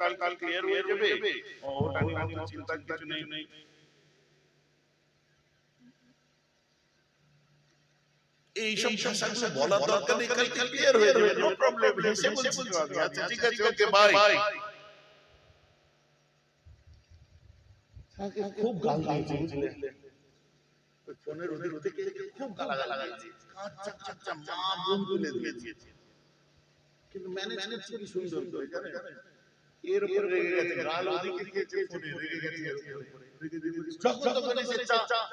কাল ক্লিয়ার হয়ে যাবে, ওটা নিয়ে অত চিন্তার কিছু নেই। এইসব ভাষাগুলো বলার দরকার নেই, কাল ক্লিয়ার হয়ে যাবে, নো প্রবলেম। হেসে বলছি তো আমি, আচ্ছা ঠিক আছে, ওকে বাই। খুব গাল দিয়েছে বুঝলে, ফোনের ওদের থেকে খুব গালাগাল দিয়েছে, কাঁচা মা বোন তুলে দিয়েছে, কিন্তু ম্যানেজ করছে কি সুন্দর করে জানেন। এর উপরে রেগে গেছে, গাল ওদিকে খেয়েছে, ফোনে রেগে গেছে, এর উপরে রেগে দিয়েছে। যখন তখন এসে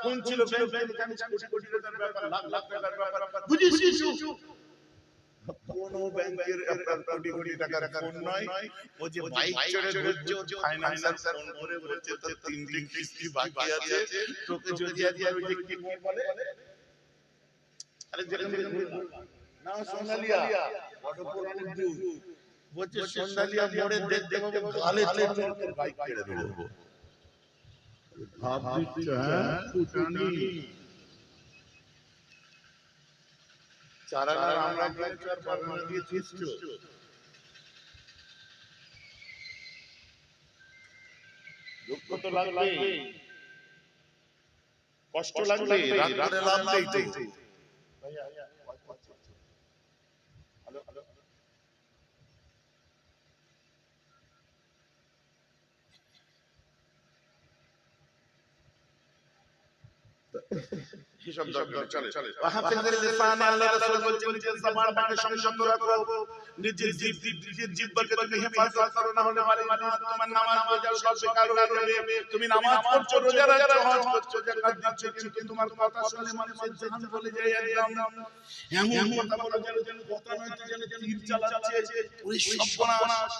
ফোন ছিল, ব্যাংক জানিস কোটি কোটি টাকার ব্যাপার, লাখ লাখ টাকার ব্যাপার, বুঝিস কিছু? কোন ব্যাংকের আপনার কোটি কোটি টাকার ফোন নয়, ও যে বাইক চড়ে ঘুরছে, ফাইন্যান্সার ফোন করে বলছে তো 3 কিস্তি বাকি আছে, তোকে যদি আজ ওই যে কি বলে, আরে যেখানে না সোনালিয়া, বড় পুরানো যুগ, বলছে সোনালিয়া মোড়ে দেখতে পাবো, গালে চড় বাইক কেড়ে দেবো। ভাব দিচ্ছে, হ্যাঁ ফুটানি চারানার আমরা গিয়েছি আর বাগানা দিয়ে চিপছো, দুঃখ তো লাগবে, কষ্ট লাগবে, রাতে লাভ নেই তো। হ্যালো হ্যালো, হিসাব দরকার চলে চলে। ওয়াহাফিজুল লিসান, আল্লাহ রাসূল বলেছেন নিজের জবানটাকে সংযত রাখো, নিজের জিহ্বাকে তুমি হেফাজত করো, না হলে তোমার নামাজ রোজা সব বেকার হয়ে যাবে। তুমি নামাজ পড়ছো, রোজা রাখছো, হজ করছো, যাকাত দিচ্ছো, কিন্তু তোমার কথা শুনে মানুষের জান চলে যায় একদম। এমন কথা বলো যেন কথা নয়, যেন তীর চালাচ্ছে, ওই সর্বনাশ।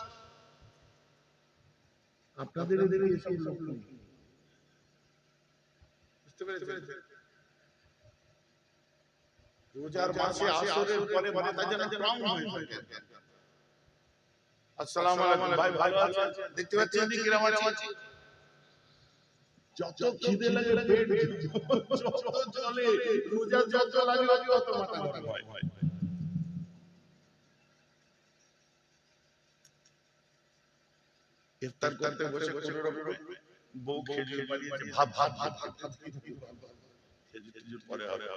আপনাদের এদিকে এসব লোক বুঝতে পেরেছেন? রোজার মাসে আসরের পরে মাথা যেন ব্রাউন হয়ে থাকে। আসসালামু আলাইকুম ভাই, ভালো আছেন? দেখতে পাচ্ছেন যে কিরকম আছি, যত খিদে লাগে পেট যত চলে, রোজা যত লাগে তত মাথা গরম হয়। ইফতার করতে বসে কোন রকমে বউ খেজুর বানিয়েছে, ভাব ভাব ভাব খেজুর পরে হবে।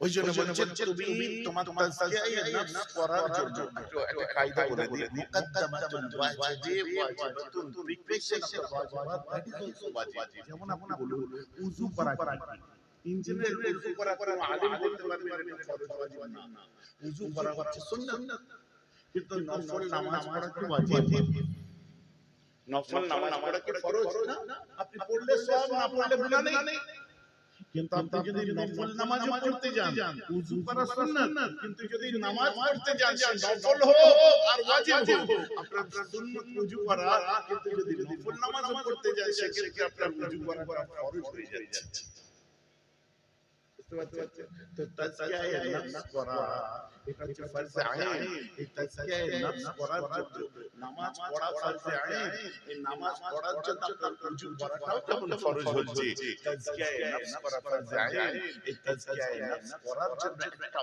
ওই জন্য বলছেন তুমি তোমার তাজকিয়া নফস করার জন্য একটা কায়দা বলে দিই, মুকদ্দামাতুল ওয়াজিব ওয়াজিবাতুন, প্রিপারেশন অফ ওয়াজিবাত দ্যাট ইজ অলসো ওয়াজিব। যেমন আপনি বলুন উযু করা, ইঞ্জিনের উযু করা কোনো আলেম বলতে পারবে এটা ফরজ ওয়াজিব না, উযু করা হচ্ছে সুন্নাত, কিন্তু নফল নামাজ পড়া কি ওয়াজিব? নফল নামাজ পড়া কি ফরজ না? আপনি পড়লে সওয়াব, না পড়লে গুনাহ নেই। কিন্তু আপনি যদি নফল নামাজ পড়তে যান, উযু করা সুন্নাত, কিন্তু যদি নামাজ পড়তে যান সে নফল হোক আর ওয়াজিব হোক, আপনার সুন্নাত উযু করা, কিন্তু যদি নফল নামাজ পড়তে যান সেক্ষেত্রে আপনার উযু করা ফরজ হয়ে যাচ্ছে। বুঝতে পারছেন? তো তাজকিয়া নফস করা এটা হচ্ছে ফরজে আইন। এই তাজকিয়া নফস করার জন্য নামাজ পড়া ফরজে আইন, এই নামাজ পড়ার জন্য আপনার উযু করাটাও যেমন ফরজ হচ্ছে, তাজকিয়া নফস করা ফরজে আইন। এই তাজকিয়া নফস করার জন্য একটা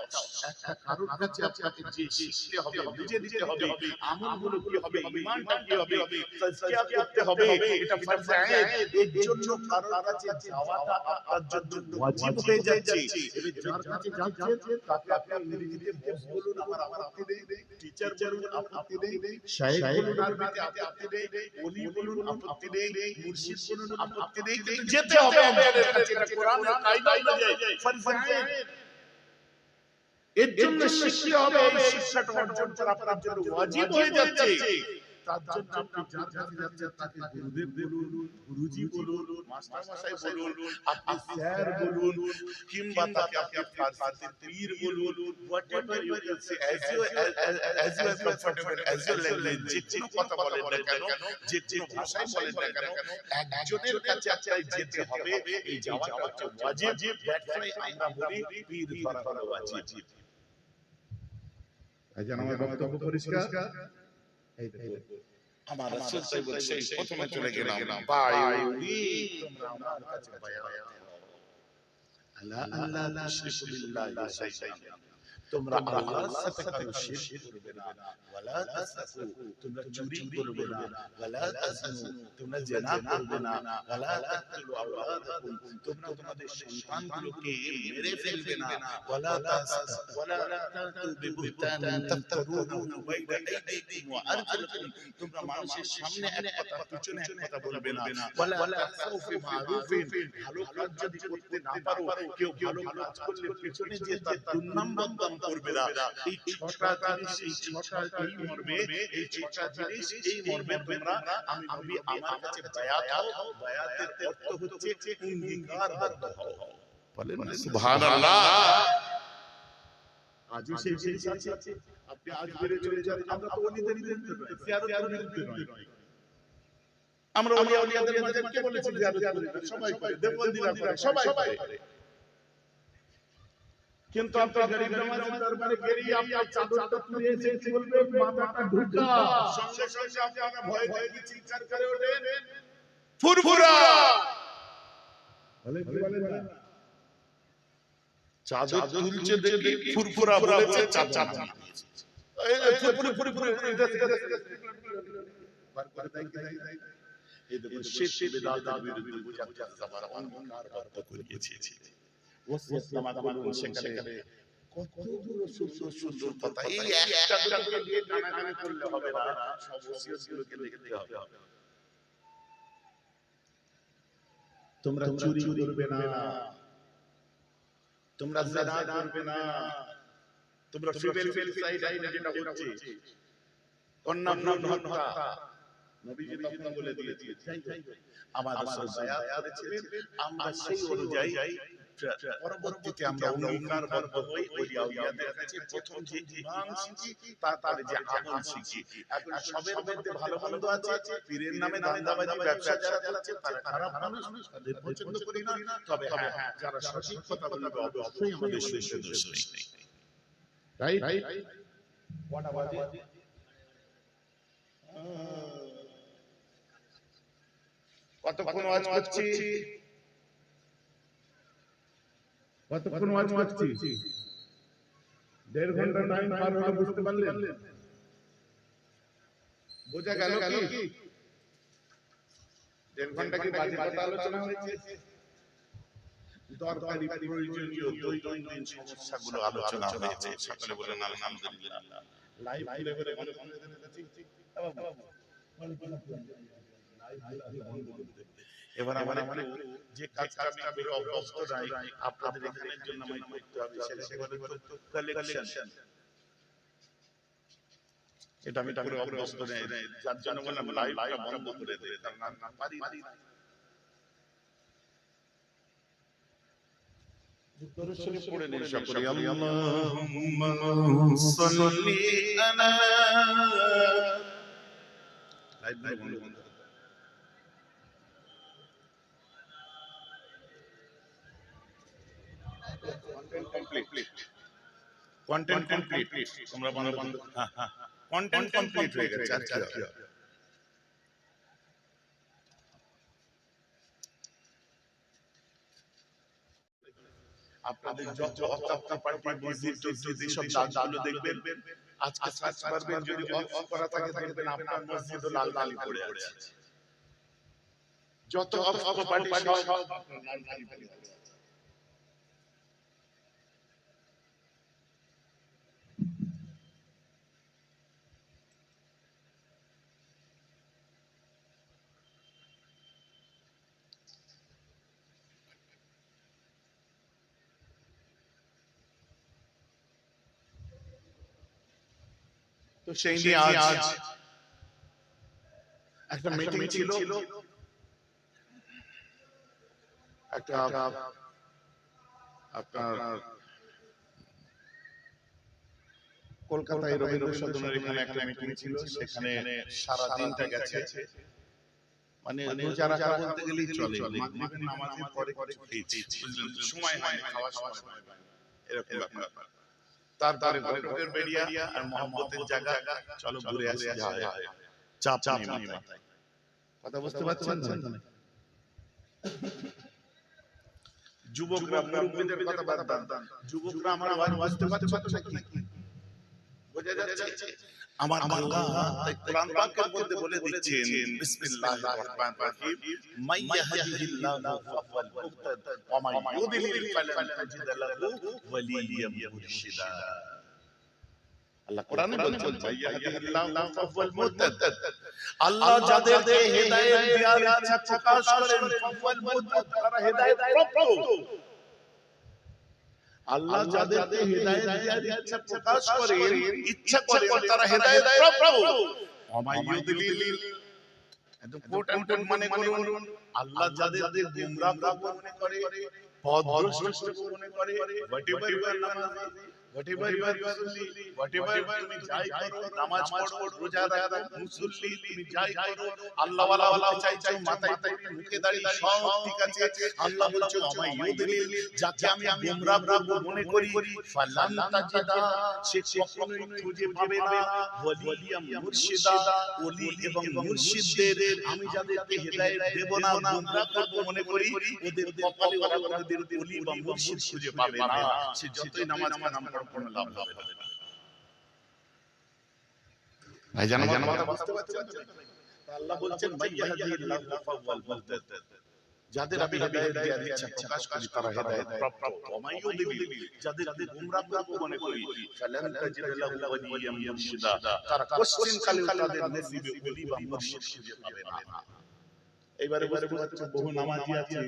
কারোর কাছে আপনাকে যে শিখতে হবে, বুঝে দিতে হবে, আমলগুলো কি হবে, ঈমানটা কি হবে, তাজকিয়া করতে হবে, এটা ফরজে আইন। এর জন্য কারোর কাছে যাওয়াটা আপনার জন্য ওয়াজিব হয়ে যাচ্ছে। এবার যার কাছে যাচ্ছেন তাকে আপনি ইংরেজিতে বস বলুন, আমার আপত্তি নেই, টিচার বলুন, আপত্তি নেই, শায়েখ বলুন, আরবিতে আপত্তি নেই, ওলি বলুন, আপত্তি নেই, মুর্শিদ বলুন, আপত্তি নেই, কিন্তু যেতে হবে আমাদের কাছে। এটা কোরআনের কায়দা অনুযায়ী ফরজ আইন। এর জন্য শিখতে হবে, এই শিক্ষাটা অর্জন করা আপনার জন্য ওয়াজিব হয়ে যাচ্ছে। তার জন্য আপনি যার কাছে যাচ্ছেন তাকে গুরুদেব বলুন, গুরুজি বলুন, মাস্টার মশাই বলুন, আপনি স্যার বলুন, কিংবা তাকে আপনি ফারসিতে পীর বলুন, whatever you can say, as you are comfortable, as your language, যে কোনো কথা বলেন না কেন, যে কোনো ভাষায় বলেন না কেন, একজনের কাছে আপনাকে যেতে হবে। এই যাওয়াটা হচ্ছে ওয়াজিব। দ্যাটস ওয়াই আমরা বলি পীর ধরা হলো ওয়াজিব। আচ্ছা, আমার বক্তব্য পরিষ্কার? এই দেখো আমার রাসূল সাহেব বলছে, প্রথমে চলে গেলাম বায়ুরি, তোমরা আমার কাছে বায়াত আলা আল্লাহ তুশরিকু বিল্লাহি শাইআন, তোমরা আল্লাহর সাথে কারো শিরক করবে না, ওয়ালা তাসফু তোমরা চুরি করবে না, ওয়ালা তাজনু তোমরা জিনা করবে না, ওয়ালা তাকতুলু আওলাদাকুম তোমরা তোমাদের সন্তানগুলোকে মেরে ফেলবে না, ওয়ালা তাতু বিবুহতানিন তাফতারুনাহু বাইনা আইদিকুম ওয়া আরজুলিকুম তোমরা মানুষের সামনে এক কথা পিছনে এক কথা বলবে না, ওয়ালা তাকফু ফি মারুফিন ভালো কাজ যদি করতে না পারো, কেউ ভালো কাজ করলে পিছনে যে তার দুর্নাম বদনাম করবে না। এই ছটা জিনিস এই ছটা এই মর্মে এই ছটা জিনিস এই মর্মে তোমরা আমি নবী আমার কাছে বায়াত হও। বায়াতের অর্থ হচ্ছে অঙ্গীকারবদ্ধ হও। বলেন সুবহানাল্লাহ। আজও সেই জিনিস আছে। আপনি আজ বেড়ে চলে যান, আমরা তো ওলিদের বিরুদ্ধে নয়, জিয়ারতের বিরুদ্ধে নয়। আমরা ওলিয়াদের মাঝে কে বলেছি জিয়ারত করি না? সবাই করে, দেওবন্দিরা করে, সবাই করে। কিন্তু আপনি গরিব নামাজের দরবারে গিয়ে আপনার চাদরটা তুলে এসে বলবে মাথাটা ঢুকা, সঙ্গে সঙ্গে আপনারা ভয় ভয়ে চিৎকার করে ওঠেন ফুরফুরা। বলে না চাদর তুলছে দেখি ফুরফুরা বলেছে, চাচা এই ফুরফুরা বার করে দেয়। এই দেখুন শিরক বিদআতের বিরুদ্ধে বুঝাতে যাবার অঙ্গীকার বদ্ধ করিয়েছে। ওসিয়ত নামা করুন, সেখানে কতগুলো সুন্দর সুন্দর কথা। এই একটা দুটো দিয়ে টানাটানি করলে হবে না, সব ওসিয়তগুলোকে দেখতে হবে। তোমরা চুরি করবে না, তোমরা জিনা করবে না, তোমরা ফিমেল যেটা হচ্ছে কন্যা ভ্রূণ হত্যা নবীজি তখন বলে দিয়েছেন। আমার রাসূল বায়াত করেছিলেন, আমরা সেই অনুযায়ী পরবর্তীতে আমরা অঙ্গীকারবদ্ধ হই ওলিয়া আউলিয়াদের কাছে। প্রথম যে ঈমান শিখি, তারপরে যে আমল শিখি। এখন সবের মধ্যে ভালো মন্দ আছে। পীরের নামে দান্দাবাজি ব্যবসা যারা করছে তারা খারাপ মানুষ, তাদের পছন্দ করি না। তবে হ্যাঁ, যারা সঠিক কথা বলবে অবশ্যই আমাদের শুনতে দোষ নেই। রাইট? কটা বাজে? কতক্ষণ ওয়াজ করছি? কতক্ষণ ওয়াজ করছি? 1.5 ঘন্টা টাইম পার হলো, বুঝতে পারলেন? বোঝা গেল কি? 1.5 ঘন্টা কি বাজে কথা আলোচনা হয়েছে? দরকারি প্রয়োজনীয় দৈনন্দিন সমস্যাগুলো আলোচনা হয়েছে। সকলে বলেন আলহামদুলিল্লাহ। লাইভ লেভেলে মনে এবার আমার যে কাজটা আমি করে অভ্যস্ত নাই, আপনাদের এখানের জন্য আমায় করতে হবে, সেটা হলো কালেকশন। এটা আমি করে অভ্যস্ত নাই, যার জন্য বললাম লাইভটা বন্ধ করে দে, তার না পারি না। দরুদ শরীফ পড়ে নেই সকলে। আল্লাহুম্মা সাল্লি আলা লাইভ বন্ধ। Content complete. তোমরা বন্ধ। হ্যাঁ, কন্টেন্ট কমপ্লিট হয়ে গেছে। আচ্ছা, আপনাদের যত অকাপ্তা পার্টি মসজিদ সব দাগগুলো দেখবেন, আজকে সার্চ করবেন, যদি অফ করা থাকে দেখবেন আপনার মসজিদও লাল লাল পড়ে আছে। যত অফ পার্টি সব আপনার লাল লাল পড়ে আছে। তো সেই নিয়ে আজ একটা মিটিং ছিল। একটা আপনার কলকাতায় রবীন্দ্র সদনের এখানে একটা মিটিং ছিল। সেখানে সারা দিনটা গেছে। মানে রোজা রাখা বলতে গেলেই চলে, মাগরিবের নামাজের পরে কিছু খেয়েছি, সময় হয় না, খাওয়ার সময় হয় এরকম ব্যাপার। তারপরে ঘটকের বেরিয়া আর মহব্বতের জায়গা, চলো ঘুরে আসি, চাপ নেই মাথায়। কথা বুঝতে পারছেন? যুবকরা মুরব্বীদের কথা বাদ দাও, যুবকরা আমার আওয়াজ বুঝতে পারছো নাকি? বোঝা যাচ্ছে? আমার আল্লাহ তাই কোরআন পাকের মধ্যে বলে দিচ্ছেন বিসমিল্লাহির রহমানির রহিম মান ইয়াহদিহিল্লাহু ফাহুয়াল মুহতাদ ওয়া মান ইউদ্লিল ফালান তাজিদ লাহু ওয়ালিয়্যাম মুরশিদা। আল্লাহ কোরআনে বলছেন মান ইয়াহদিহিল্লাহু ফাহুয়াল মুহতাদ, আল্লাহ যাদেরকে হেদায়েত দেওয়ার ইচ্ছা প্রকাশ করেন ফাহুয়াল মুহতাদ, তারা হেদায়েত প্রাপ্ত। আল্লাহ যাদেরকে হেদায়েত দেওয়ার ইচ্ছা প্রকাশ করেন, ইচ্ছা করেন, তারা হেদায়েত প্রাপ্ত। ওমাই ইউদ্লিল, একদম কোট এন্ড কোট মানে করুন, আল্লাহ যাদেরকে গোমরাহ মনে করে, পথভ্রষ্ট মনে করে, whatever you are নামাজি, whatever you are মুসল্লি, whatever তুমি যাই করো, নামাজ পড়ো, রোজা রাখো, মুসল্লি তুমি যাই করো, আল্লাহ ওয়ালা চাইছো, মাথায় টুপি, মুখে দাড়ি সব ঠিক আছে, আল্লাহ বলছে ওমাই ইউদ্লিল, যাকে আমি গোমরাহ মনে করি, ফালান তাজিদা, সে কখনোই খুঁজে পাবে না ওয়ালিয়াম মুরশিদা, ওলি এবং মুর্শিদদের আমি যাদেরকে হেদায়েত দেব না, গোমরাহ করব মনে করি, ওদের কপালে ওরা ওদের ওলি বা মুর্শিদ খুঁজে পাবে না, সে যতই নামাজ কালাম পড়ে কোনো লাভ হবে না। ভাইজান আমার কথা বুঝতে পারছেন? আল্লাহ বলছেন মান ইয়াহদিহিল্লাহু ফাহুয়াল মুহতাদ, যাদের আমি হেদায়েত দেওয়ার ইচ্ছা প্রকাশ করি তারা হেদায়েত প্রাপ্ত। ওয়া মান ইউদ্লিল, যাদেরকে গোমরাহ করব মনে করি, ফালান তাজিদ লাহু ওয়ালিয়্যাম মুরশিদা, তারা কোশ্চেন কালেও তাদের নসিবে ওলি বা মুর্শিদ খুঁজে পাবে না। এইবারে বুঝতে পারছো, বহু নামাজি আছে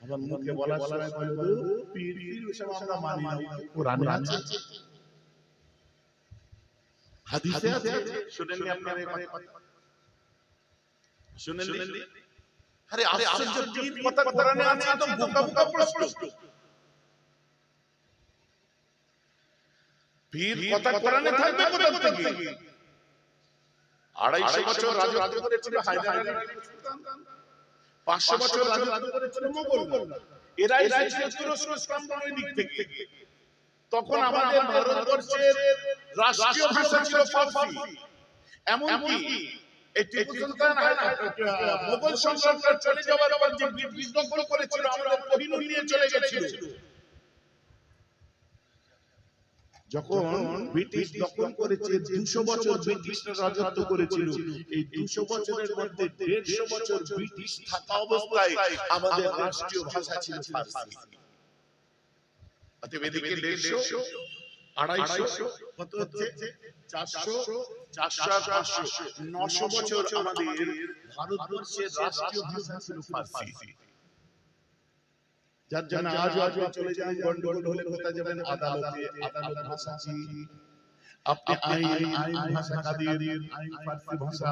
আমার মুখে বলার সময় বলে পীর পীর ওসব আমরা মানি না, কোরআনে আছে, হাদিসে আছে, শুনেননি আপনারা? শুনেননি? আরে আশ্চর্য, পীর কথা কোরআনে আছে, তো বোকা বোকা প্রশ্ন। পীর কথা কোরআনে থাকবে কোথা থেকে? 250 বছর রাজত্ব করেছিল হায়দার আলী সুলতান, 500 বছর রাজত্ব করেছিল মোগলরা, এরা এসেছিল তুরস্ক ইস্তাম্বুলের দিক থেকে। তখন আমাদের ভারতবর্ষের রাষ্ট্রীয় ভাষা ছিল ফার্সি। এমনকি এই টিপু সুলতান মোগল সম্রাটরা চলে যাওয়ার পর যে ব্রিটিশ দখল করেছিল, আমাদের কোহিনূর নিয়ে চলে গেছিল। যখন ব্রিটিশ দখল করেছে, 200 বছর ব্রিটিশরা রাজত্ব করেছিল। এই 200 বছরের মধ্যে 150 বছর ব্রিটিশ থাকা অবস্থায় আমাদের রাষ্ট্রীয় ভাষা ছিল ফার্সি। অতএব এদিকে 150, 250, কত হচ্ছে? 400, 400, 900 বছর আমাদের ভারতবর্ষের রাষ্ট্রীয় ভাষা ছিল ফার্সি। যার জন্য আজ চলে যান, গন্ডগোল হলে কোথায় যাবেন? আদালতে। আদালত ভাষা কি? আপনি আইন ভাষা কাদের? আইন ফার্সি ভাষা।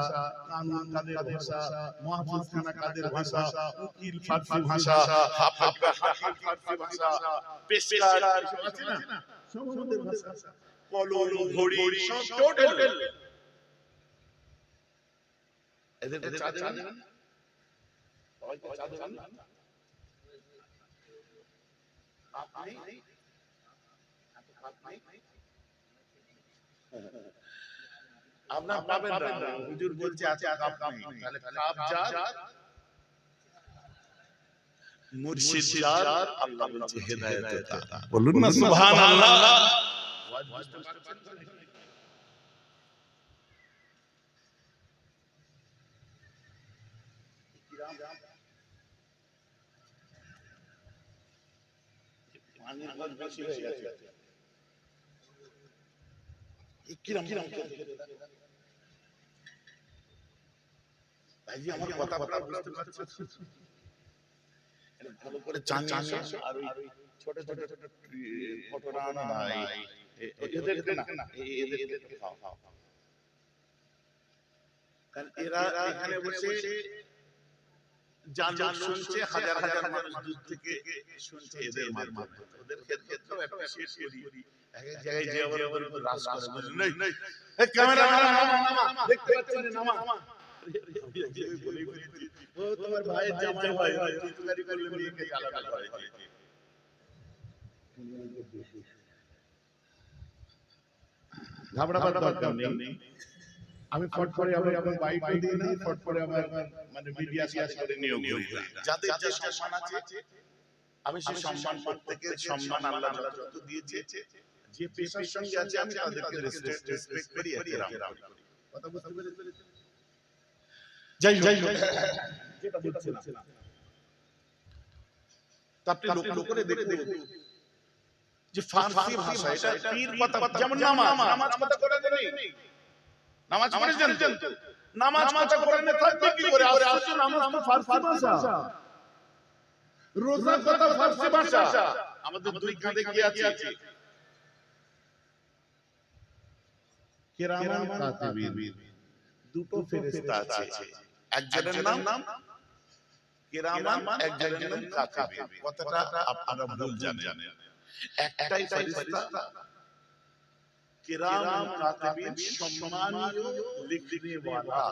কানুন কাদের ভাষা? মুহাফিজ খানা কাদের ভাষা? উকিল ফার্সি ভাষা। হাকিম ফার্সি ভাষা। পেশকার আছে না, সব আমাদের ভাষা। কলম, ঘড়ি সব টোটাল এদের চা দেন না, সবাইকে চা দেন না। আপনার পাবেন না, হুজুর বলছে আছে কাপ নেই, তাহলে কাপ যার মুর্শিদ যার, আল্লাহ বলছে হেদায়েত তার। বলুন না সুবহানাল্লাহ। বেশি হয়ে গেছে, কিরম ভাইজি আমার কথা বুঝতে পারছেন? ভালো করে চান আর ওই ছোট ছোট ঘটনা নাই, এদেরকে না, এদেরকে খাও। কারণ এরা এখানে বসে যার শুনছে, হাজার হাজার মানুষ দূর থেকে শুনছে এদের মাধ্যমে। ওদের ক্ষেত্রেও একটা শেষ করি, এক এক জায়গায় যে আবার রাজ করে বলে নাই এই ক্যামেরা নামা, দেখতে পাচ্ছেন নামা, বলেই বলেছি ও তোমার ভাইয়ের জামাই ভাই হয়, তুই গাড়ি করলে মেয়েকে জ্বালাবে করে। ঘাবড়াবার দরকার নেই। আমি ফট করে আবার বাইক দিয়ে না, ফট করে আবার মানে মিডিয়া শেয়ার করে নিয়োগ করি। যাদের যে সম্মান আছে আমি সেই সম্মান প্রত্যেকের সম্মান আল্লাহ যত দিয়েছে, যে পেশার সঙ্গে আছে আমি তাদেরকে রেসপেক্ট করি, এহতেরাম করি। কথা বুঝতে পেরেছেন? যাই হোক, যেটা বলছিলাম, আপনি লক্ষ্য করে দেখুন যে ফার্সি ভাষা, এটা পীর কথা, যেমন নামাজ কথা করে নেই, নামাজ পড়েছেন তো, নামাজ কথা করে না থাকবে কি করে? আসলে নামাজ তো ফার্সি ভাষা, রোজা কথা ফার্সি ভাষা, আমাদের দুই কাঁধে কি আছে? কিরামান কাতিবিন, দুটো ফেরেশতা আছে, একজনের নাম কিরামান, একজনের নাম কাতিবিন। কথাটা আপনারা ভুল জানেন, একটাই ফেরেশতা কিরামান কাতিবিন, সম্মানীয় লিখনে वाला।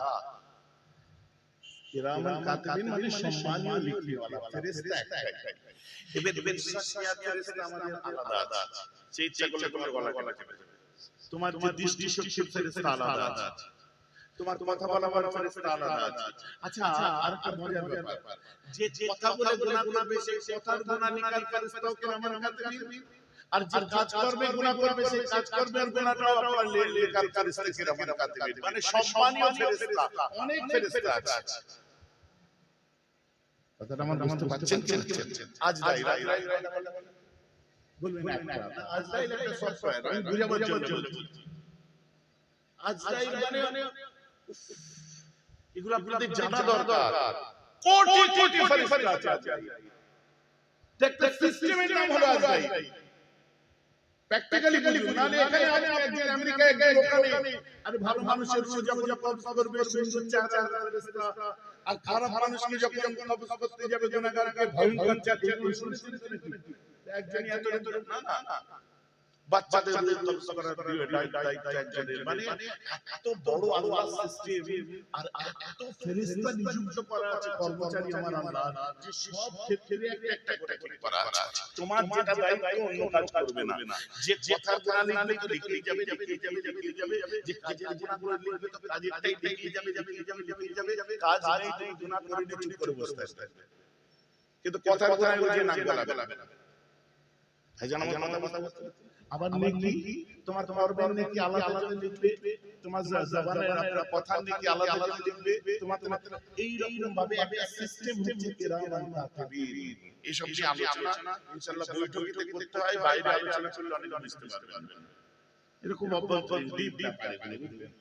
কিরামান কাতিবিন মানে সম্মানীয় লিখনে वाला ফেরেশতা একটাই। এবার শাসিয়াত ফেরেশতা আমাদের আলাদা আছে, সেই ইচ্ছা করলে তোমার গলা কেটে যাবে। তোমার যে দৃষ্টি শক্তির ফেরেশতা আলাদা আছে, তোমার কথা বলার ফেরেশতা আলাদা আছে। আচ্ছা, আরেকটা মজার ব্যাপার, যে কথা বলে গুনাহ করবে সেই কথার গুনাহ নিকার ফেরেশতাও কিরামান কাতিবিন, আর যে কাজ করবে গুনাহ করবে সেই কাজ করবে আর গুনাহটাও আপনার লেখার ফেরেশতা কিরামান কাতিবিন, মানে সম্মানীয় ফেরেশতা, অনেক ফেরেশতা আছে। কথাটা আমার বুঝতে পারছেন? আজরাইল বলবেন একটা, আজরাইল একটা সফটওয়্যার, আমি বুঝাবার জন্য বলছি। আজরাইল মানে এগুলো আপনাদের জানা দরকার, কোটি কোটি ফেরেশতা আছে। একটা সিস্টেমের নাম হলো আজরাইল। প্র্যাকটিক্যালি বলি, নালে এখানে আমি একজন আমেরিকায় গিয়ে ওখানে আরে ভালো মানুষের রোজা কবজ করবে, সুন্দর চেহারা ফেরেশতা, আর খারাপ মানুষকে যখন কবজ করতে যাবে গুনাহগারকে ভয়ঙ্কর চেহারা, শুনেছেন নাকি? একজনই এত না বাচ্চাদের কবজ করার একজনের, মানে এত বড় আল্লাহর সিস্টেম, আর এত ফেরেশতা নিযুক্ত করা আছে কর্মচারী আমার আল্লাহ, যে সব ক্ষেত্রে একটা করে ঠিক করা আছে। তোমার যেটা দায়িত্ব অন্য কাজ করবে না, যে কথার গুনাহ লিখবে তো লিখেই যাবে, যে কাজের গুনাহ করে লিখবে তো কাজেরটাই লিখেই যাবে, কাজ নেই তুমি গুনাহ করে নিয়ে চুপ করে বসে থাকবে, কিন্তু কথার গুনাহ যে নাক গলাবে না। ভাইজান আমার কথা বলতে, আবার নেকি তোমার কর্মের নেকি আলাদা লিখবে, তোমার জবানের আপনার কথার নেকি আলাদা লিখবে, তোমার এই রকম ভাবে একটা সিস্টেম হচ্ছে কিরামান কাতিবিন। এই সব নিয়ে আলোচনা ইনশাআল্লাহ বৈঠকিতে করতে হয়, বাইরে আলোচনা করলে অনেক বুঝতে পারবেন। এরকম অভ্যন্তরীণ ডিপ ব্যাপার এগুলো, বুঝলেন?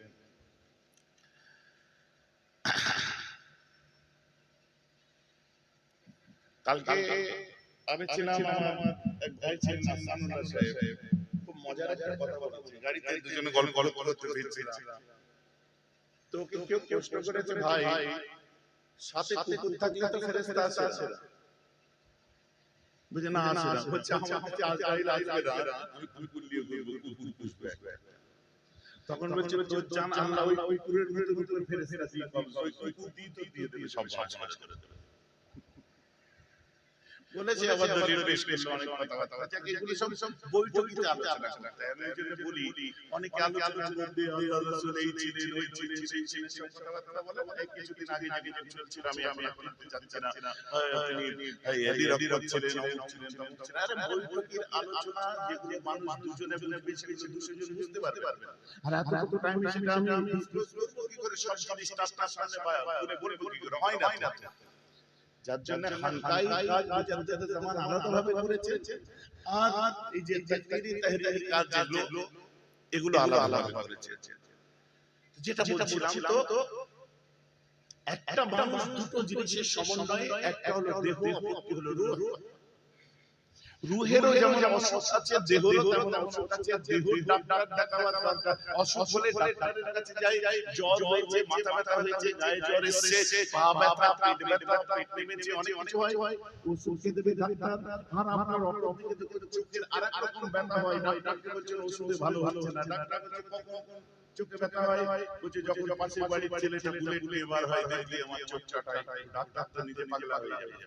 কালকে আমি ছিলাম, আমার এক ভাই ছিলেন নাসানুল্লাহ সাহেব, খুব মজার একটা কথা বলেছে, গাড়িতে দুজনে গল্প করতে ফিরছিলাম, তো কেউ প্রশ্ন করেছে, ভাই সাথে কুকুর থাকলে তো ফেরেশতা আসে না? বুঝে না, আসে না, হচ্ছে আমার কাছে আজরাইল আসবে না, আমি কুকুর নিয়ে বলবো কুকুর পুষবে। তখন বলছে তো জান আল্লাহ ওই কুকুরের ভিতরে ফেরেশতা দিয়ে কবজ, ওই কুকুর দিয়ে দেবে, সব সমাজ করে দেবে বলেছে। আবার দলিল পেশ করলো, অনেক কথা আছে, এগুলো সব বৈঠকিতে আলোচনা করতে হয়। আমি এইজন্য বলি, অনেকে আলোচনার মধ্যে আল্লাহ রাসূল এই ছিলেন, ওই ছিলেন, সেই ছিলেন, সব কথাবার্তা বলে। এই কিছুদিন আগে চলছিল, আমি বলতে চাচ্ছি না, তিনি এদিরক ছিলেন, অমুক ছিলেন, তমুক ছিলেন। আরে বৈঠকির আলোচনা যেগুলো মানুষ দুজনে বুঝবে, সেগুলো 200 জন বুঝতে পারবে। আর এতটুকু টাইম সেটা আমি ডিসক্লোজ করব কি করে, সব জিনিস তার সামনে বলবো কি করে, হয় না তো। যার জন্য হালকাই কাজ মুজাদ্দিদ জামান আলাদাভাবে করেছেন, আর এই যে তাকরীরি তাহরীরি কাজ যেগুলো, এগুলো আলাদাভাবে করেছেন। যেটা বলছিলাম, তো একটা মানুষ দুটো জিনিসের সমন্বয়ে, একটা হলো দেহ, অপরটি হলো রূহ। রূহেরও যেমন অসুখ আছে, দেহেরও তেমন অসুখ আছে। দেহ ডাক্তার দেখাবার দরকার, অসুখ হলে ডাক্তারের কাছে যাই, জ্বর হয়েছে, মাথা ব্যথা হয়েছে, গায়ে জ্বর এসেছে, পা ব্যথা, পেট ব্যথা, পেট নেমেছে, অনেক কিছু হয়, ওষুধ খেতে দেবে ডাক্তার। আর আপনার অপরদিকে চোখের আরেক রকম ব্যথা হয়, ডাক্তার বলছেন ওষুধে ভালো হচ্ছে না, ডাক্তার বলছে কখন চোখে ব্যথা হয়, বলছে যখন পাশের বাড়ির ছেলেটা বুলেট এবার হয়, দেখলে আমার চোখ চাটায়, ডাক্তার তো নিজে পাগলা হয়ে যাবে।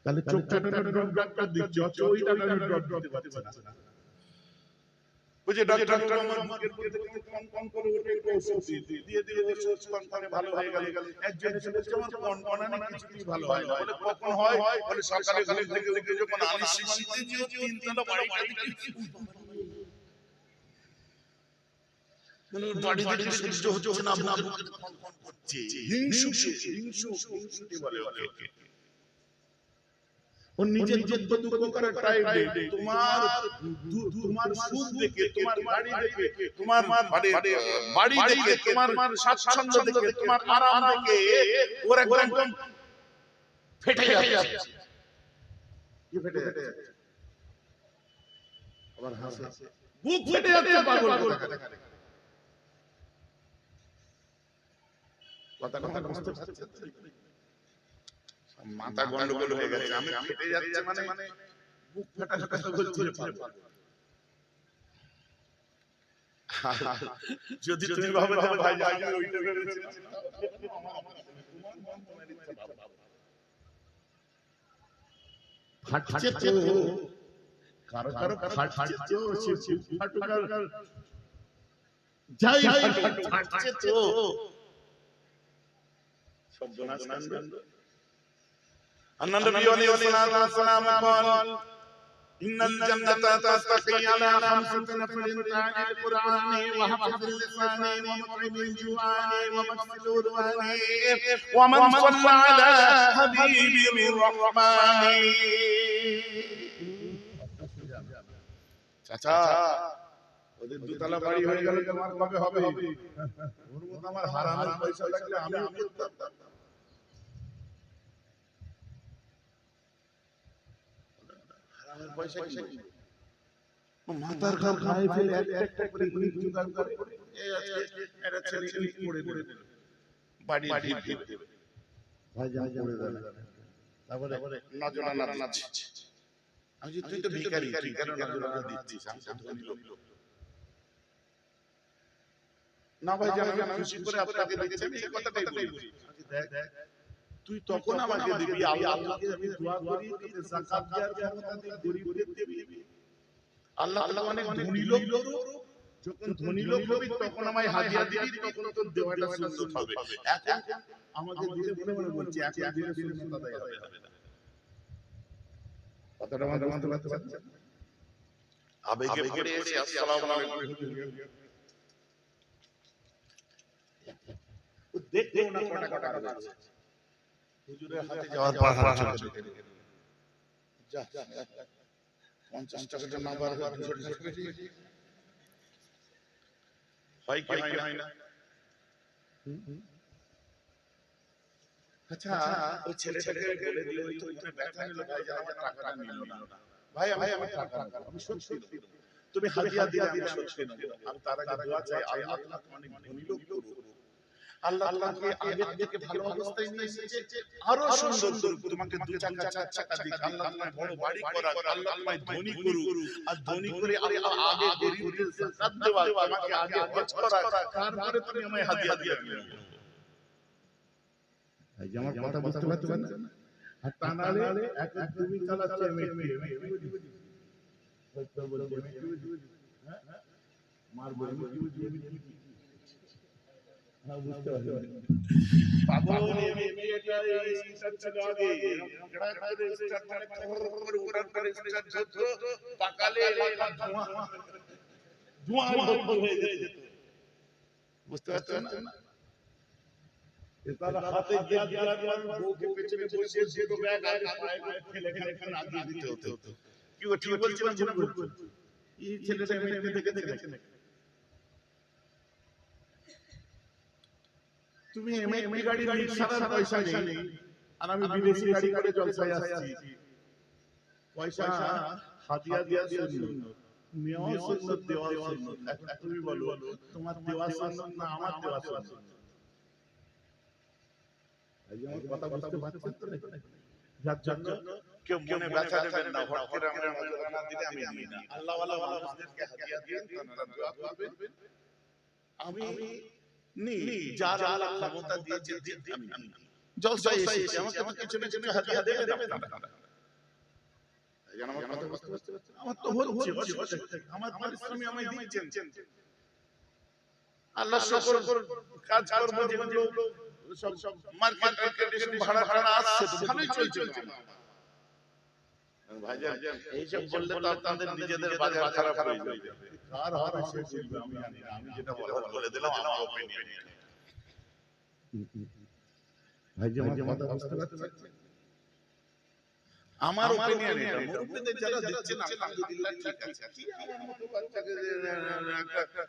তাহলে চোখ চাটানোর ড্রপ ডাক্তার দিচ্ছে, ওই টাকার ড্রপ দিতে পারছে না। ওই যে ডাক্তার আমার বুকের মধ্যে কম কম করে ওঠে, একটু ওষুধ দিয়ে দিয়ে ওষুধ কম করে ভালো হয়ে গেল। একজন এসে বলছে আমার কনকনানি কিছুতেই ভালো হয় না। বলে কখন হয়? বলে সকালে ঘুম থেকে উঠে যখন আমি সীমান্তে যে তিনতলা বাড়িটা দেখি, বাড়ি থেকে সহ্য হচ্ছে না, বুকে কনকন করছে, হিংসুটে বলে ওকে। ও নিজের দুঃখ করে টাইম দেয় তোমার সুখ দেখে, তোমার বাড়ি দেখে, তোমার বাড়ি দেখে, তোমার স্বাচ্ছন্দ্য দেখে, তোমার আরাম দেখে ওর একদম ফেটে যাচ্ছে। কি ফেটে যাচ্ছে? আবার হাসে, বুক ফেটে যাচ্ছে পাগল। কথাটা বুঝতে পারছেন? মাথা গন্ডগোল হয়ে গেছে। আমি ফেটে যাচ্ছে মানে বুক ফাটা কথা বলছে। যদি তুমি ভাবে ভাই আমি ওইটা ভেবেছি, ফাটছে তো কারো ফাটছে তো, সে ফাটুকার যাই ফাটছে তো শব্দনাশ কাণ্ড। النبي عليه الصلاة والسلام قال إن الجنة تستقي على خمسة نفر: تالي القرآن، وحفظ اللسان، ومطعم الجوعان، ومكسل الروان، ومن صلى على حبيب الرحمن. চাচা ওদের দুতলা বাড়ি হয়ে গেল, তোমার কবে হবে? ওর মতো আমার হারামের পয়সা লাগলে আমি করতাম। পয়সা কি মাথার ঘর খায় ফেলে একটা করে ইট জোগাড় করে এই আজকে এটা ছেলে ইট পড়ে পড়ে বাড়ি দেবে ভাই যা পড়ে যাবে। তারপরে নজরানা দিচ্ছে। আমি যে তুই তো ভিখারি, তুই কেন নজরানা দিচ্ছিস? আমি তো ধনী লোক না ভাই, জানো আমি খুশি করে আপনাকে দিচ্ছি, আমি এই কথাটাই বলি। দেখ তুই তখন আমাকে দিবি, আল্লাহকে আমি দোয়া করি তোকে যাকাত দেওয়ার ক্ষমতা দিয়ে গরিবদের দিবি। আল্লাহ অনেক ধনী লোক, যখন ধনী লোক হবি তখন আমায় হাদিয়া দিবি, তখন তোর দেওয়াটা সুন্নাত হবে। এখন আমাকে দিতে মনে বলছি, এখন দিলে সুন্নাত আদায় হবে না। কথাটা আমাদের বুঝতে পারছেন? আবেগে পড়ে এসে আসসালামু আলাইকুম ও দেখো না কটা আছে হুজুরের হাতে যাওয়ার পর হাত চলে যা 50 টাকাটা না বার হয় হয় কি হয় না? আচ্ছা ওই ছেলেটাকে বলে দিও ওই তো ওইটা ব্যথা নিল ভাই, আমার টাকাটা নিল না ভাই, আমি টাকা আমি সত্যি তুমি হাদিয়া দিলে আমি সত্যি নেব। আমি তার আগে দোয়া চাই, আল্লাহ তোমাকে অনেক ধনী লোক করুক। আল্লাহকে আগে থেকে ভালো অবস্থায় নিয়ে এসেছে, আরো সুন্দর তোমাকে 2 চাকা 4 চাকা দিক, আল্লাহ তোমায় বড় বাড়ি করাক, আল্লাহ তোমায় ধনী করুক। আর ধনী করে আল্লাহ আগে গরিবদের যাকাত দেওয়া, তোমাকে আগে হজ করাক, তারপরে তুমি আমায় হাদিয়া দিবে। ভাই আমার কথা বুঝতে পারছেন না? আর তা নালে এক তুমি চালাচ্ছে মেট্রো হ্যাঁ মারবো বুঝতে পারছেন? পাগল মেয়েটা এই স্টার চলে আগে গড়া করে স্টার মানে খর উড়ান করে স্টার যত পাকালে এলাকা ধোঁয়া হয়ে যেত। বুঝতে পারছেন না? তারা হাতে গিয়ার বউকে পেছনে বসে দুটো ব্যাগ আগে পায়ে ফেলে ফেলে আগিয়ে দিতে হতো। কি ঠিক বলছিলাম ভুল? এই ছেলেটা মেয়েকে দেখে তুমি এমএমপি গাড়ি রিকশার পয়সা নেই, আর আমি বিদেশি গাড়ি করে জলসায় আসছি, পয়সা হাদিয়া দিয়া সুন্নাত, নেওয়া সুন্নাত, দেওয়া সুন্নাত। এখন তুমি বলো তোমার দেওয়া সুন্নাত না আমার দেওয়া সুন্নাত? এই আমার কথা বুঝতে পারছেন তো? যার জন্য কেউ মনে ব্যথা দেবেন না, হট করে আমরা নজরানা দিলে আমি নিই না। আল্লাহ ওয়ালা মানুষদেরকে হাদিয়া দিন, তারা দোয়া করবেন, আমি যার আল্লাহ ক্ষমতা দিয়েছে আমি জলসায় এসেছি, আমাকে কিছু না কিছু হাদিয়া দেবেন আপনারা। আমার কথা বুঝতে পারছেন? আমার তো হচ্ছে আমার পরিশ্রমী আমায় দিচ্ছেন। আল্লাহ শুকর, কাজ করব যেগুলো সব মার্কেট ভাড়া আসছে তো ভালোই চলছে। ভাইজান এইসব বললে তো আপনাদের নিজেদের বাজার খারাপ হয়ে যাবে। কার হবে সে বুঝবে, আমি জানি না। আমি যেটা বলে দিলাম আমার অপিনিয়ন। ভাইজান কথা বুঝতে পারছেন? আমার অপিনিয়ন এটা। মুরব্বিদের যারা দিচ্ছেন আলহামদুলিল্লাহ ঠিক আছে। কি আমার মতো বাচ্চাকে একটা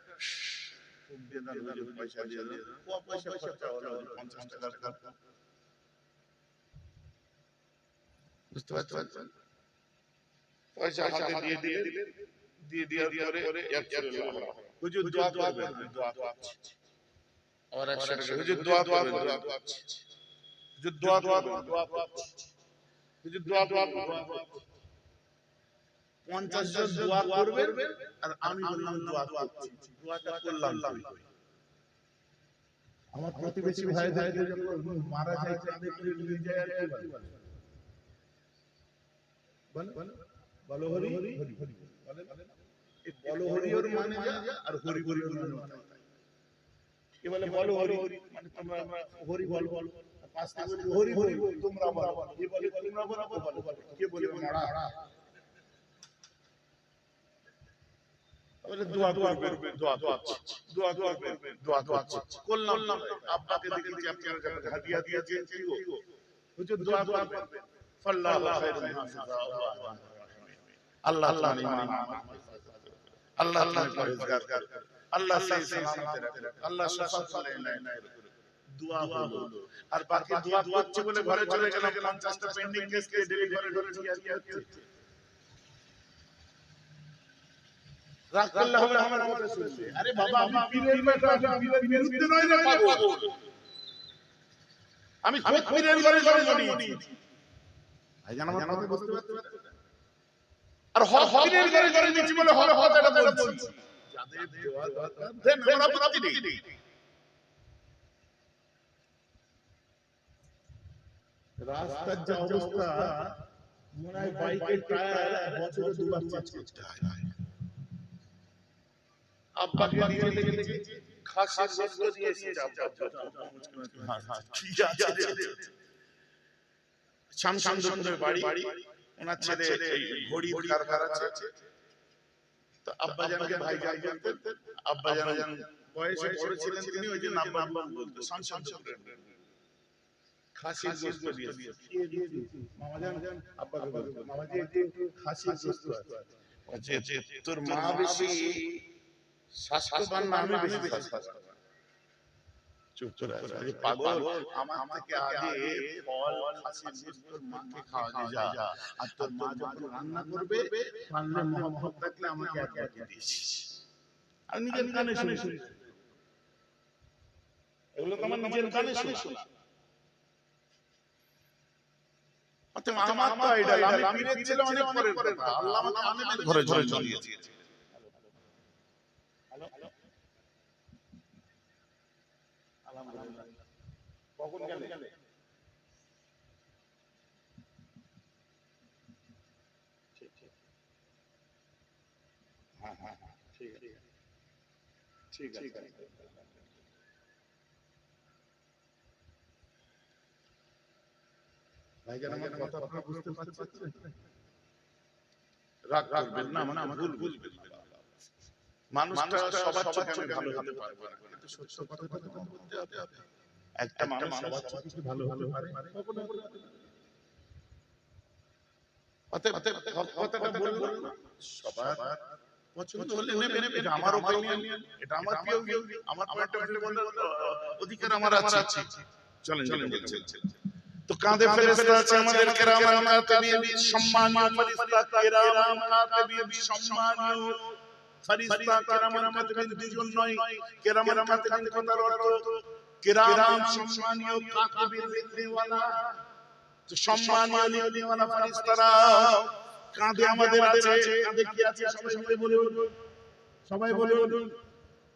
খুব দিয়ে দেন, পয়সা দিয়ে দেন। পয়সা খরচা হলো 50 টাকা। বুঝতে পারছেন? পয়সা হাতে দিয়ে দেওয়ার পরে হুজুর দোয়া করবেন, দোয়া করছি। আর 100 টাকা হুজুর দোয়া করবেন, দোয়া করছি। হুজুর দোয়া করবেন, দোয়া করছি। হুজুর দোয়া করবেন, দোয়া করছি। 50 জন দোয়া করবেন আর আমি বললাম দোয়া করছি। দোয়াটা করলাম আমি। আমার প্রতিবেশী ভাইদের যখন মারা যায় তাদের করে নিয়ে যায় আর কি বলে? বলো হরি হরি হরি বলে। এই বলো হরি ওর মানে যা আর হরি হরি ওর মানে কি বলে? বলো হরি মানে তোমরা হরি বল বল, পাঁচ থেকে হরি হরি তোমরা বলো, কি বলে তোমরা বলো, কে বলে মারা। তাহলে দোয়া করবেন, দোয়া করছি, দোয়া করবেন, দোয়া করছি। করলাম আব্বাকে দেখেছি আপনারা হাদিয়া দিয়েছেন কি গো? হুজুর দোয়া করবেন, আল্লাহু খায়রুন হাফিজা। আল্লাহ আল্লাহ আল্লাহ আল্লাহ পরহেজগার করুন, আল্লাহ সহি সালামতে রাখুন, আল্লাহ শাফাত আলাইনা দোয়া হলো। আর বাকি দোয়া করছে বলে ঘরে চলে গেলাম, 50টা পেন্ডিং কেস কে ডেলিভারি হচ্ছে আর কি হচ্ছে। রাগ করলে হবে আমার কথা শুনবে। আরে বাবা আমি পীরের বেটা, আমি পীরের বিরুদ্ধে নই রে পাগল। আমি খোদ পীরের ঘরে জন্ম নিয়েছি। ভাইজান আমার কথা বুঝতে পারছেন? আর হক পীরের ঘরে জন্ম নিয়েছি বলে হক কথাটা বলছি। যাদের দোয়া দরকার দেন, আমরা আপত্তি নেই। রাস্তার যে অবস্থা, মনে হয় বাইকের টায়ার বছরে দুবার চেঞ্জ করতে হয়। আব্বাকে দিয়ে দেখেছি খাসির গোশত দিয়েছি আব্বা। হ্যাঁ ঠিক আছে। শামসুন্দরের বাড়ি, ওনার ছেলে এই ঘড়ির কারবার আছে। তো আব্বাজানকে ভাইজান বলতেন। আব্বাজান বয়সে বড় ছিলেন তিনি, ওই যে আব্বা বলতেন। শামসুন্দরের খাসির গোশত দিয়েছি। মামাজান আব্বাকে বলতেন, মামাজি একটু খাসির গোশত আছে। তোর মা বেশি স্বাস্থ্যবান না আমি বেশি স্বাস্থ্যবান? চুপ করে আছে পাগল। আমার থেকে আগে ফল খাসির গোশত তোর মাকে খাওয়াতে যা, আর তোর মা যখন রান্না করবে পারলে মহব্বত থাকলে আমাকে একবার দিস। আর নিজের কানে শুনি, এগুলো তো আমার নিজের কানে শোনা। আমার তো আইডাল, আমি পীরের ছেলে অনেক পরের কথা। আল্লাহ আমাকে আলেমের ঘরে জন্ম দিয়েছে। আলহামদুলিল্লাহ। কখন গেলে? ঠিক ঠিক। হ্যাঁ হ্যাঁ ঠিক আছে ঠিক আছে। ভাইজান আমার কথা আপনারা বুঝতে পারছেন? রাগ করবেন না, মানে আমাকে ভুল বুঝবেন না। মানুষটা সবার চোখে আমি ভালো হতে পারবো না, কিন্তু সত্য কথাটা তো বলতে হবে। একটা মানুষ সবার চোখে কি ভালো হতে পারে? কখনো হতে পারে না। অতএব কথাটা বললাম না, সবার পছন্দ হলে নেবেন, এটা আমার অপিনিয়ন, এটা আমার পিওভি, আমার পয়েন্ট অফ ভিউ বলার অধিকার আমার আছে। চলেন চলেন বলছেন। তো কাঁধে ফেরেশতা আছে আমাদের কেরামান কাতিবিন, সম্মানীয় ফেরেশতা কেরামান কাতিবিন, সম্মানীয় ফেরেশতা কেরামান কাতিবিন দুজন নয়। কেরামান কাতিবিন কথার অর্থ কেরাম সম্মানীয়, কাতিবিন লিখনেওয়ালা। তো সম্মানীয় লিখনেওয়ালা ফেরেশতারা কাঁধে আমাদের আছে। কাঁধে কি আছে সবাই বলুন, সবাই বলুন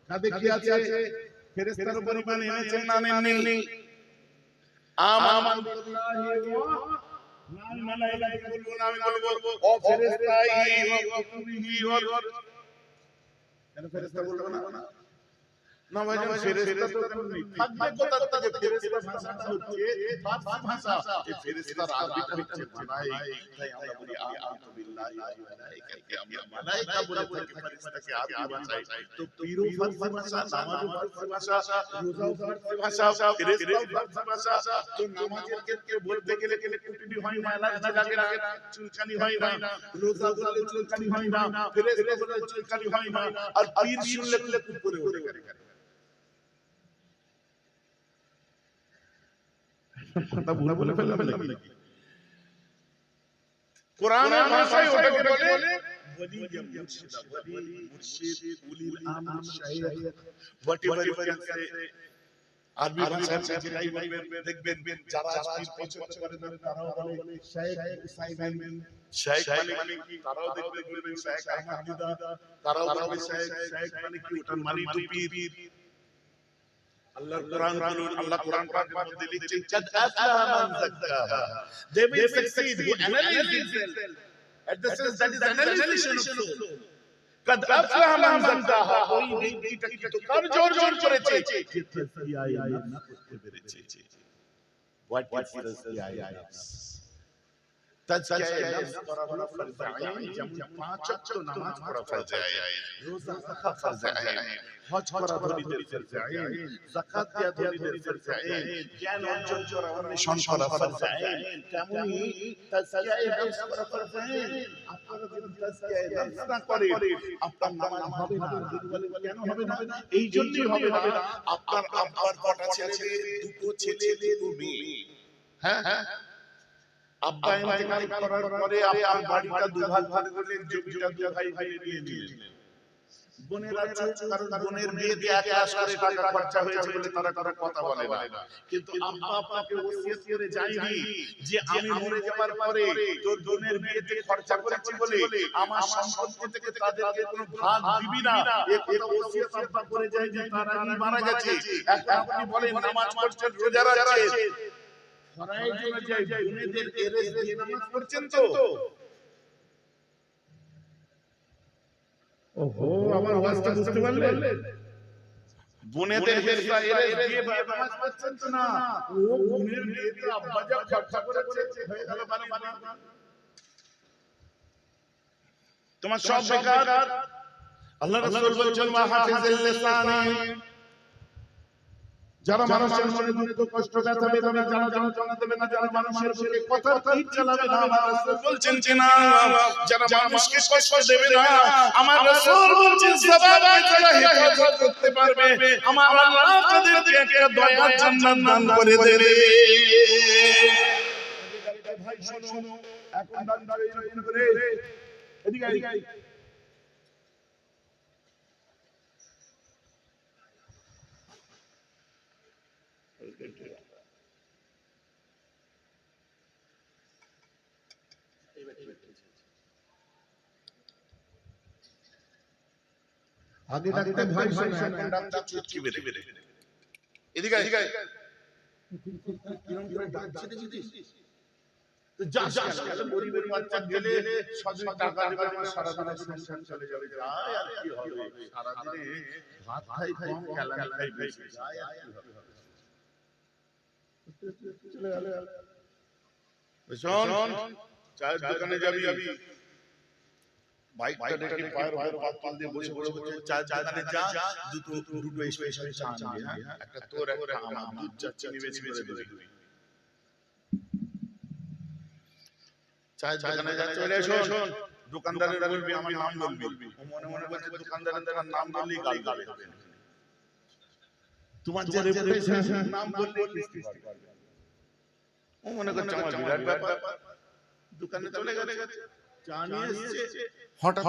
কাঁধে কি আছে? ফেরেশতার পরিমাণ এনেছেন না নেননি? আমানু বিল্লাহি ওয়া আমি মালাইকা বলবো না, আমি বলবো ও ফেরেশতাই ও কুতুবিহি ওর কেন ফেরেশতা বলবো না? না ভাইজান, ফেরেশতা তো নেই, থাকবে কোথা থেকে? ফেরেশতা ভাষাটা হচ্ছে ফারসি ভাষা, এই ফেরেশতার আরবিটা হচ্ছে মালাইকা। তাই আমরা বলি আমানতু বিল্লাহি ওয়া মালাইকাতিহি, আমরা মালাইকা বলে থাকি ফেরেশতাকে আরবি ভাষায়। তো পীরও ফারসি ভাষা, নামাজও ফারসি ভাষা, রোজাও ফারসি ভাষা, ফেরেশতাও ফারসি ভাষা। তো নামাজের ক্ষেত্রে বলতে গেলে কুটুবি হয় না, এলার্জি লাগে না, চুলকানি হয় না, রোজা বললে চুলকানি হয় না, ফেরেশতা বললে চুলকানি হয় না, আর পীর শুনলে খুব করে ওঠে। কথা ভুল বলে ফেললাম নাকি? কোরআনের ভাষায় ওটাকে বলে ওলিয়া মুর্শিদা, ওলি মুর্শিদ, উলিল আমর শাইখ, whatever you can say। আরবি ভাষায় যেটাই বলবেন দেখবেন যারা পীর পছন্দ করে তারাও বলে শাইখ উসাইমিন, শাইখ মানে কি তারাও বলবেন শাইখ আহমদ দিদা, তারাও বলবে শাইখ মানে কি, ওটার মানে তো পীর। আল্লাহর কোরআন বলুন, আল্লাহ কোরআন পাকের মধ্যে লিখছেন কাদ আফলাহা মান যাক্কাহা, they will succeed who analyze themselves at the sense that is analyzation of soul। কাদ আফলাহা মান যাক্কাহা, ওই ব্যক্তিটা কি তো কার অর্জন করেছে যে তাসকিয়ায়ে নফস করতে পেরেছে। what is তাসকিয়ায়ে নফস? তাসকিয়ায়ে নফস করা হলো ফরজ আইন, যেমন 5 ওয়াক্ত নামাজ পড়া ফরজ আইন, রোজা রাখা ফরজ আইন, হজ করা ধনীদের ফরজ আইন, যাকাত দেওয়া ধনীদের ফরজ আইন, জ্ঞান অর্জন করা অন্বেষণ করা ফরজ আইন। তেমনি তাসকিয়ায়ে নফস করা ফরজ আইন। আপনারা যদি তাসকিয়ায়ে নফস না করেন আপনার নামাজ হবে না। কেন হবে না? এই জন্যই হবে না, আপনার আব্বার কটা ছেলে? দুটো ছেলে দুটো মেয়ে। হ্যাঁ, আব্বা ইন্তেকাল করার পরে আপনার বাড়িটা দুভাগ করে দিলেন, জমিটা দুই ভাই নিয়ে নিলেন। বোনের আছে, কারণ বোনের বিয়েতে 1 লাখ করে টাকা খরচা হয়েছে বলে তারা কারো কথা বলে না। কিন্তু আব্বা আপনাকে ওসিয়ত করে যায়নি যে আমি মরে যাওয়ার পরে তোর বোনের বিয়েতে খরচা করেছি বলে আমার সম্পত্তি থেকে তাদেরকে কোনো ভাগ দিবি না। এই কথা ওসিয়ত আব্বা করে যায় যে তার আগে মারা গেছে। এখন আপনি বলেন নামাজ পড়ছেন, রোজা রাখছেন, ফরায়েজ অনুযায়ী বোনেদের এরেস দিয়ে নামাজ পড়ছেন তো? ওহো, আমার ওয়াজটা বুঝতে পারলেন? বোনেদের হেরসা এরেস দিয়ে নামাজ পড়ছেন তো না, ও বোনের বিয়েতে আব্বা যা খরচা করেছে হয়ে গেল মানে তোমার সব বেকার। আল্লাহ রাসূল বলেছেন ওয়া হাফিজিল লিসানি, যারা মানুষের মনে দুঃখ কষ্ট ব্যথা বেদনা জানা দেবে না, যারা মানুষের মুখে কথার তীর চালাবে না, আমার রাসূল বলছেন যে না, যারা মানুষকে কষ্ট দেবে না, আমার রাসূল বলছেন জবানকে যারা হেফাজত করতে পারবে, আমার আল্লাহ তাদেরকে একটা দয়ার জান্নাত দান করে দেবে। ভাই শোনো, এখন দাঁড়িয়ে এরকম করে এদিকে আগে ডাকতে ভাই শোনো, এখন ডাকতে চুটকি বেরে এদিকে কিরম করে ডাকছে দেখিস তো যাস গেল গরিবের বাচ্চা গেলে সজনে টাকা দেবে, আমার সারা দিনের সংসার চলে যাবে। যায় আর কি হবে, সারা দিনে ভাত খাই কম, ক্যালারি খাই বেশি, যায় আর কি হবে। চলে গেল। শোন, চায়ের দোকানে যাবি, বাইকটা দেখে পায়ের উপর পাতল দিয়ে বসে চায়ের দোকানে যা, দুটো স্পেশাল চা নিবি। হ্যাঁ, একটা তোর একটা আমার, দুধ চা চিনি বেশি করে দিবি। চায়ের দোকানে যা, চলে শোন, দোকানদারের বলবি আমার নাম বলবি। ও মনে মনে বলছে দোকানদারের নাম বললেই গাল গাবে। তোমার যে রেপুটেশন, নাম বললেই কিস্তি পারবে। ও মনে করছে আমার বিরাট ব্যাপার। দোকানে চলে গেছে, চা নিয়ে এসেছে, হঠাৎ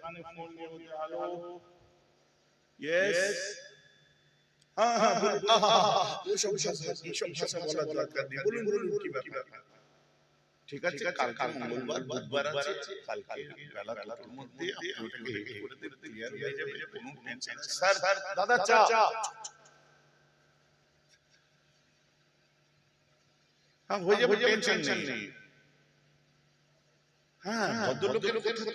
কানে ফোন নিয়ে বলছে হ্যালো, ইয়েস, হ্যাঁ ওসব ভাষা বলার দরকার নেই, বলুন কি ব্যাপার। ঠিক আছে, কালকে মঙ্গলবার, বুধবার আছে, কালকে বেলা 2টার মধ্যে আপনি ওটাকে রেডি করে দিলে ক্লিয়ার হয়ে যাবে, কোনো টেনশন নেই। স্যার দাদা চা। হ্যাঁ হয়ে যাবে, টেনশন নেই। হ্যাঁ ভদ্রলোকের কথা তো